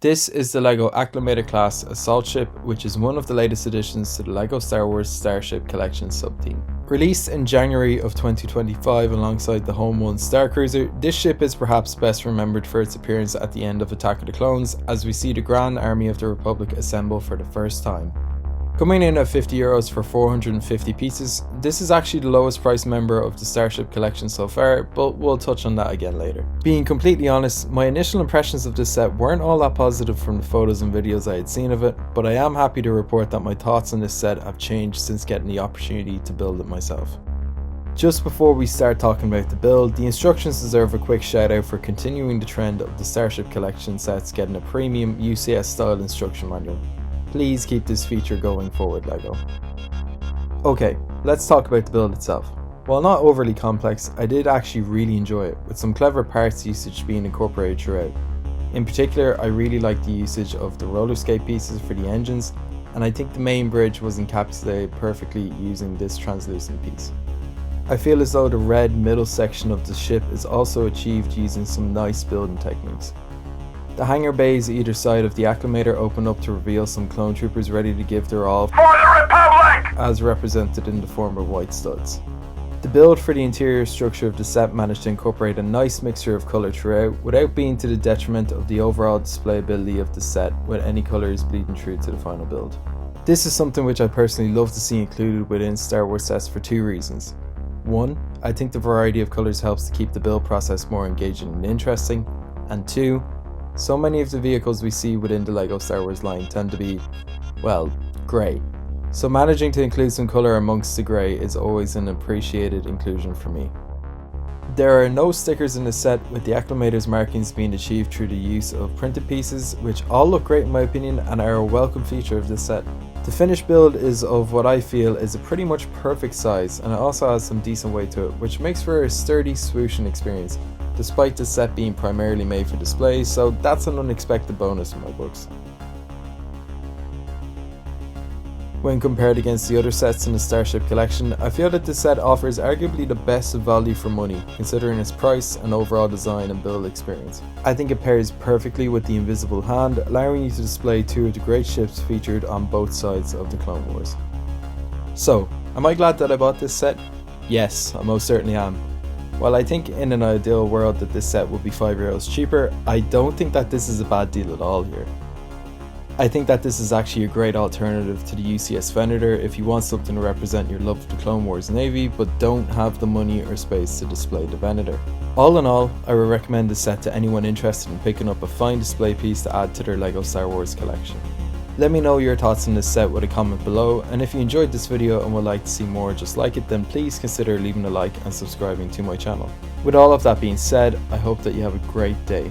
This is the LEGO Acclamator class assault ship, which is one of the latest additions to the LEGO Star Wars Starship Collection sub-theme. Released in January of 2025 alongside the Home 1 Star Cruiser, this ship is perhaps best remembered for its appearance at the end of Attack of the Clones, as we see the Grand Army of the Republic assemble for the first time. Coming in at €50 for 450 pieces, this is actually the lowest priced member of the Starship collection so far, but we'll touch on that again later. Being completely honest, my initial impressions of this set weren't all that positive from the photos and videos I had seen of it, but I am happy to report that my thoughts on this set have changed since getting the opportunity to build it myself. Just before we start talking about the build, the instructions deserve a quick shout out for continuing the trend of the Starship collection sets getting a premium UCS style instruction manual. Please keep this feature going forward, LEGO. Okay, let's talk about the build itself. While not overly complex, I did actually really enjoy it, with some clever parts usage being incorporated throughout. In particular, I really liked the usage of the roller skate pieces for the engines, and I think the main bridge was encapsulated perfectly using this translucent piece. I feel as though the red middle section of the ship is also achieved using some nice building techniques. The hangar bays either side of the Acclamator open up to reveal some clone troopers ready to give their all for the Republic, as represented in the form of white studs. The build for the interior structure of the set managed to incorporate a nice mixture of colour throughout, without being to the detriment of the overall displayability of the set, with any colours bleeding through to the final build. This is something which I personally love to see included within Star Wars sets for two reasons. One, I think the variety of colours helps to keep the build process more engaging and interesting, and two, so many of the vehicles we see within the LEGO Star Wars line tend to be, well, grey. So managing to include some colour amongst the grey is always an appreciated inclusion for me. There are no stickers in the set, with the Acclamator's markings being achieved through the use of printed pieces, which all look great in my opinion and are a welcome feature of this set. The finished build is of what I feel is a pretty much perfect size, and it also has some decent weight to it, which makes for a sturdy swooshing experience, despite the set being primarily made for display, so that's an unexpected bonus in my books. When compared against the other sets in the Starship collection, I feel that this set offers arguably the best value for money, considering its price and overall design and build experience. I think it pairs perfectly with the Invisible Hand, allowing you to display two of the great ships featured on both sides of the Clone Wars. So, am I glad that I bought this set? Yes, I most certainly am. While I think in an ideal world that this set would be €5 cheaper, I don't think that this is a bad deal at all here. I think that this is actually a great alternative to the UCS Venator if you want something to represent your love of the Clone Wars Navy but don't have the money or space to display the Venator. All in all, I would recommend this set to anyone interested in picking up a fine display piece to add to their LEGO Star Wars collection. Let me know your thoughts on this set with a comment below, and if you enjoyed this video and would like to see more just like it, then please consider leaving a like and subscribing to my channel. With all of that being said, I hope that you have a great day.